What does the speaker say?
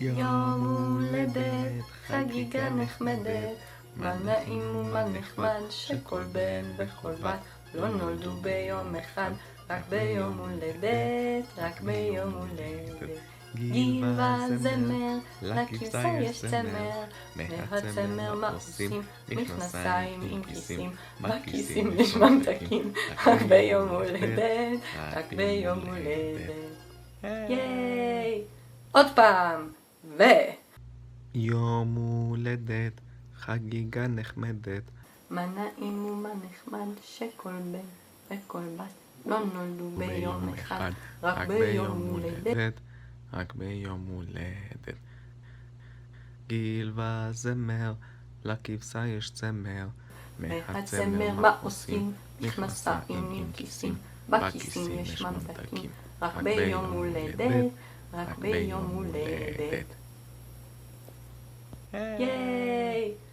יום הולדת, חגיגה נחמדת, מה נעים ומה נחמד, שכל בן וכל בת לא נולדו ביום אחד, רק ביום הולדת, רק ביום הולדת. גיל וזמר, לכבשה יש צמר, מהצמר מה עושים? מכנסיים עם כיסים, בכיסים יש ממתקים, רק ביום הולדת, רק ביום הולדת. ייי! עוד פעם! יום הולדת, חגיגה נחמדת, מה נעים ומה נחמד, שכל בן וכל בת לא נולדו ביום אחד, רק ביום הולדת. רק ביום הולדת. גיל וזמר, לכבשה יש צמר, מהצמר מה עושים? מכנסיים עם כיסים, בכיסים יש ממתקים, רק ביום הולדת, רק ביום הולדת. ייי!